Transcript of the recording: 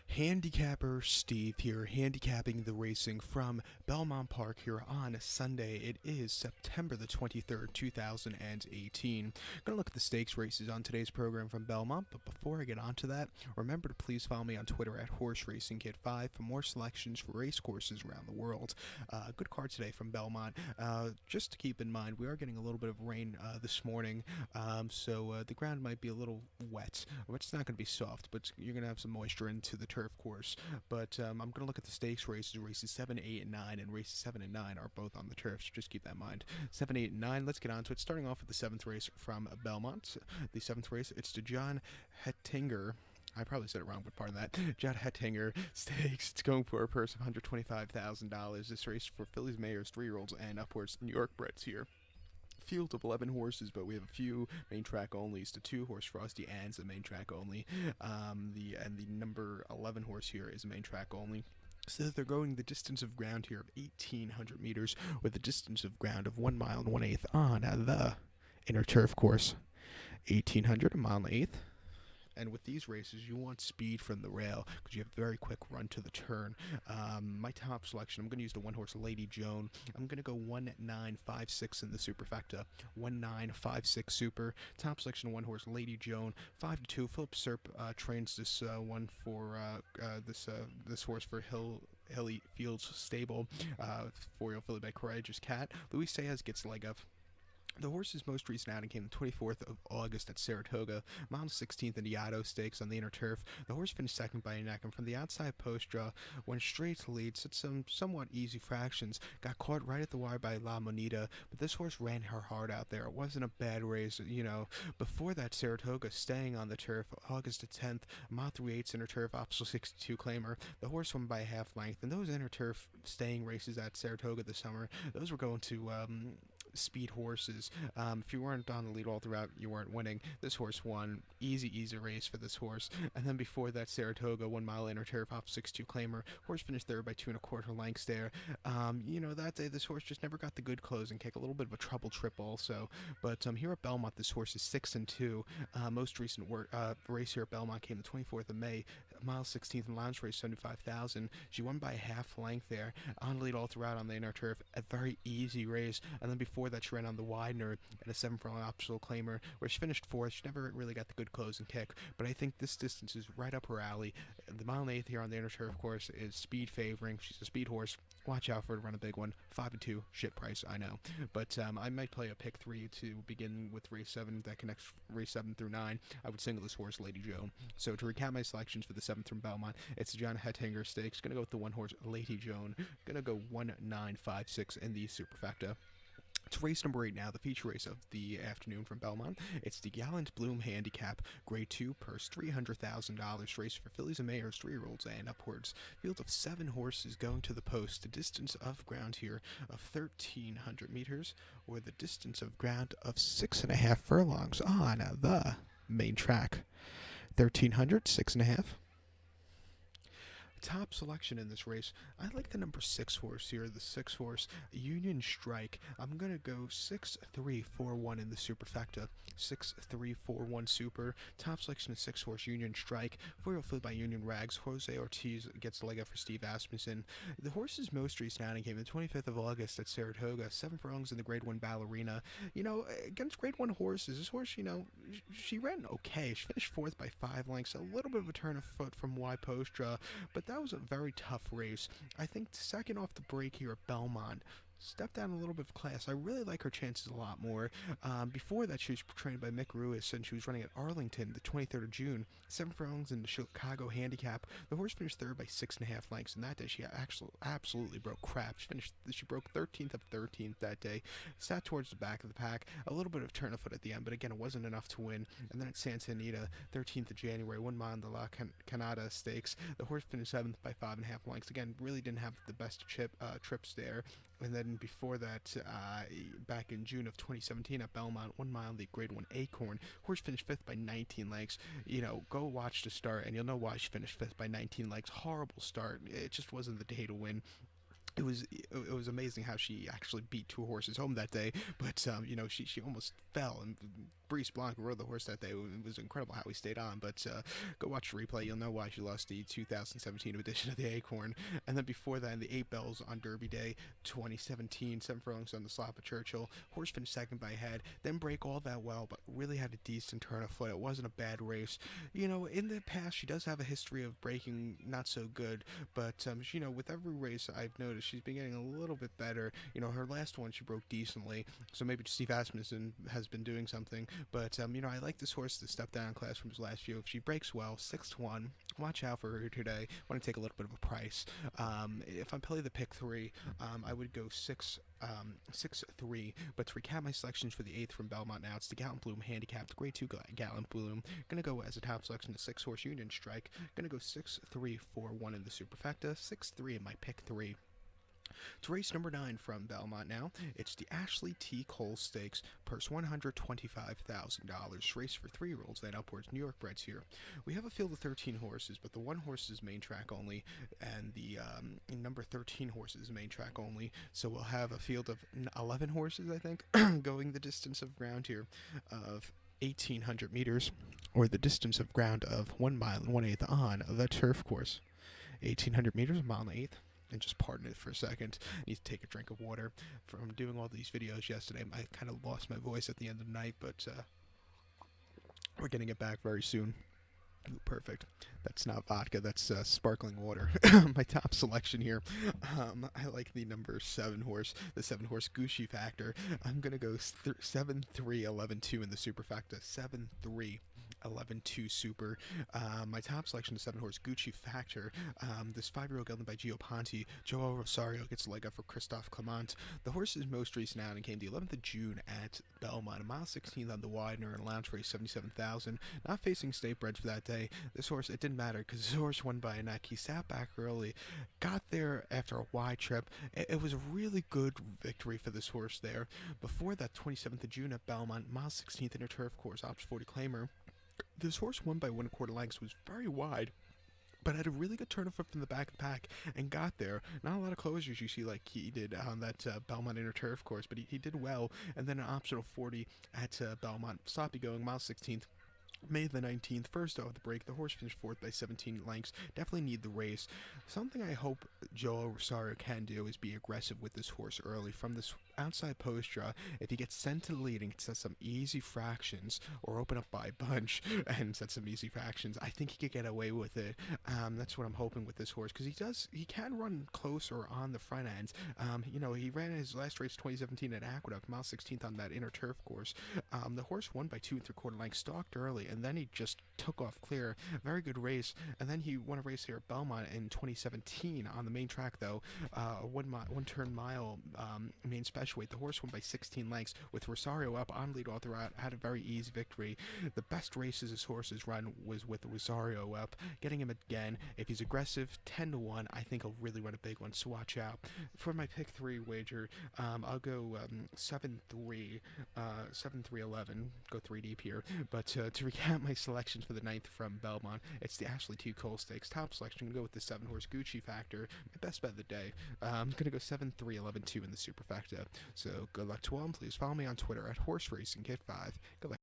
Handicapper Steve here, handicapping the racing from Belmont Park here on Sunday. It is September the 23rd, 2018. I'm going to look at the stakes races on today's program from Belmont, but before I get onto that, remember to please follow me on Twitter at HorseRacingKid5 for more selections for race courses around the world. Good card today from Belmont. Just to keep in mind, we are getting a little bit of rain this morning, so the ground might be a little wet. It's not going to be soft, but you're going to have some moisture into the turf course. But I'm going to look at the stakes races. Races 7, 8, and 9, and races 7 and 9 are both on the turf, so just keep that in mind. 7, 8, and 9, let's get on to it. Starting off with the 7th race from Belmont. The 7th race, it's to John Hettinger. I probably said it wrong, but pardon that. John Hettinger Stakes. It's going for a purse of $125,000. This race for fillies, mares, 3-year-olds, and upwards New York breds here. Field of 11 horses, but we have a few main track onlys. The 2-horse Frosty Ann's a main track only. The number 11 horse here is a main track only. So they're going the distance of ground here of 1,800 meters, with a distance of ground of 1 mile and 1/8 on the inner turf course. 1,800, a mile and 1/8. And with these races, you want speed from the rail because you have a very quick run to the turn. My top selection, I'm going to use the 1-horse Lady Joan. I'm going to go 1-9-5-6 in the superfecta. 1-9-5-6 super. Top selection, 1-horse Lady Joan. 5-2. Philip Serp trains this one for this horse for Hilly Fields Stable. 4-year-old filly by Courageous Cat. Luis Saez gets leg up. The horse's most recent outing came the 24th of August at Saratoga, mile 16th in the Yaddo Stakes on the inner turf. The horse finished second by a neck, and from the outside post draw, went straight to lead, set some somewhat easy fractions, got caught right at the wire by La Monita, but this horse ran her heart out there. It wasn't a bad race, Before that, Saratoga staying on the turf, August the 10th, mile 3/8 inner turf, optional 62 claimer. The horse won by a half length, and those inner turf staying races at Saratoga this summer, those were going to speed horses. If you weren't on the lead all throughout, you weren't winning. This horse won. Easy race for this horse. And then before that, Saratoga, 1 mile inner turf, off 6-2 claimer. Horse finished third by 2 1/4 lengths there. That day this horse just never got the good closing kick. A little bit of a trouble trip also. But here at Belmont, this horse is 6-2. Most recent race here at Belmont came the 24th of May, mile 16th in lounge race, 75,000. She won by a half length there. On lead all throughout on the inner turf. A very easy race. And then before that, she ran on the Widener at a 7-furlong optional claimer, where she finished fourth. She never really got the good closing kick, but I think this distance is right up her alley. The mile and 1/8 here on the inner turf course is speed favoring. She's a speed horse. Watch out for her to run a big one. 5-2, shit price, I know. But I might play a pick 3 to begin with race 7 that connects race 7 through 9. I would single this horse, Lady Joan. So to recap my selections for the 7th from Belmont, it's John Hettinger Stakes. Gonna go with the 1-horse Lady Joan. Gonna go 1-9-5-6 in the superfecta. It's race number 8 now, the feature race of the afternoon from Belmont. It's the Gallant Bloom Handicap, Grade 2, purse $300,000, race for fillies and mares, 3-year-olds and upwards. Field of 7 horses going to the post. The distance of ground here of 1,300 meters, or the distance of ground of 6.5 furlongs on the main track. 1,300, 6.5. Top selection in this race, I like the number 6 horse here, the 6 horse Union Strike. I'm going to go 6-3-4-1 in the superfecta. 6-3-4-1 super. Top selection is 6 horse Union Strike. 4-year-old filly by Union Rags. Jose Ortiz gets the leg up for Steve Asmussen. The horse's most recent outing came the 25th of August at Saratoga. 7 furlongs in the Grade 1 Ballerina. Against Grade 1 horses, this horse, she ran okay. She finished 4th by 5 lengths. A little bit of a turn of foot from wide post draw, but that was a very tough race. I think second off the break here at Belmont, stepped down a little bit of class. I really like her chances a lot more. Before that, she was trained by Mick Ruiz, and she was running at Arlington the 23rd of June. 7 furlongs in the Chicago Handicap. The horse finished third by 6.5 lengths, and that day she absolutely broke crap. She broke 13th of 13th that day. Sat towards the back of the pack. A little bit of turn of foot at the end, but again, it wasn't enough to win. And then at Santa Anita, 13th of January, 1 mile in the La Canada Stakes. The horse finished 7th by 5.5 lengths. Again, really didn't have the best trips there. And then before that, back in June of 2017 at Belmont, 1 mile in the Grade 1 Acorn, horse finished 5th by 19 lengths. Go watch the start, and you'll know why she finished 5th by 19 lengths. Horrible start. It just wasn't the day to win. it was amazing how she actually beat two horses home that day. But she almost fell, and Brees Blanc rode the horse that day. It was incredible how he stayed on. But go watch the replay. You'll know why she lost the 2017 edition of the Acorn. And then before that, in the 8 bells on Derby Day 2017, 7 furlongs on the slop of Churchill. Horse finished second by head. Didn't break all that well, but really had a decent turn of foot. It wasn't a bad race. In the past, she does have a history of breaking not so good. But with every race I've noticed, she's been getting a little bit better. Her last one she broke decently, so maybe Steve Asmussen has been doing something. But I like this horse to step down in class from his last few. If she breaks well, 6-1. Watch out for her today. Want to take a little bit of a price. If I'm playing the pick three, I would go 6-3. But to recap my selections for the 8th from Belmont now, it's the Gallant Bloom Handicap, the Grade 2 Gallant Bloom. Gonna go as a top selection, the 6-horse Union Strike. Gonna go 6-3-4-1 in the superfecta, 6-3 in my pick three. To race number 9 from Belmont now, it's the Ashley T. Cole Stakes, purse $125,000. Race for 3-year-olds and upwards, New York breds here. We have a field of 13 horses, but the 1 horse is main track only, and the number 13 horse is main track only. So we'll have a field of 11 horses, I think, going the distance of ground here of 1,800 meters, or the distance of ground of 1 mile and 1/8 on the turf course. 1,800 meters, a mile and 1/8. And just pardon it for a second. I need to take a drink of water. From doing all these videos yesterday, I kind of lost my voice at the end of the night, but we're getting it back very soon. Ooh, perfect. That's not vodka, that's sparkling water. My top selection here, I like the number 7 horse, the 7-horse Gucci Factor. I'm going to go 7-3-11-2 in the superfecta. 7-3-11-2 super. My top selection is 7-horse Gucci Factor. This 5-year-old gelding by Gio Ponte. Joel Rosario gets a leg up for Christophe Clement. The horse is most recent out and came the 11th of June at Belmont. A mile 16th on the Widener and lounge race 77,000. Not facing state breds for that day. This horse, it didn't matter because this horse won by a neck. He sat back early, got there after a wide trip. It was a really good victory for this horse there. Before that, 27th of June at Belmont, mile 16th in a turf course, Ops 40 claimer. This horse won by 1/4 lengths, was very wide, but had a really good turn of foot from the back of the pack and got there. Not a lot of closures you see like he did on that Belmont Inner Turf course, but he did well. And then an optional 40 at Belmont. Sloppy going, mile 16th. May the 19th, first off the break, the horse finished 4th by 17 lengths. Definitely need the race. Something I hope Joel Rosario can do is be aggressive with this horse early. From this outside post draw, if he gets sent to the lead and set some easy fractions, or open up by a bunch and set some easy fractions, I think he could get away with it. That's what I'm hoping with this horse, because he can run closer on the front ends. He ran his last race 2017 at Aqueduct, mile 16th on that inner turf course. The horse won by 2 3/4 lengths, stalked early, and then he just took off clear. Very good race. And then he won a race here at Belmont in 2017 on the main track, though. A one-turn mile main special weight. The horse won by 16 lengths with Rosario up on lead all throughout. Had a very easy victory. The best races his horse has run was with Rosario up. Getting him again. If he's aggressive, 10-1, I think he'll really run a big one, so watch out. For my pick 3 wager, I'll go 7-3, 7-3-11. Go 3 deep here. But to recap my selections for the 9th from Belmont, it's the Ashley T. Cole Stakes. Top selection, I'm going to go with the 7-horse Gucci Factor. My best bet of the day. I'm going to go 7-3-11-2 in the superfecta. So good luck to all, and please follow me on Twitter at HorseRacingKit5. Good luck.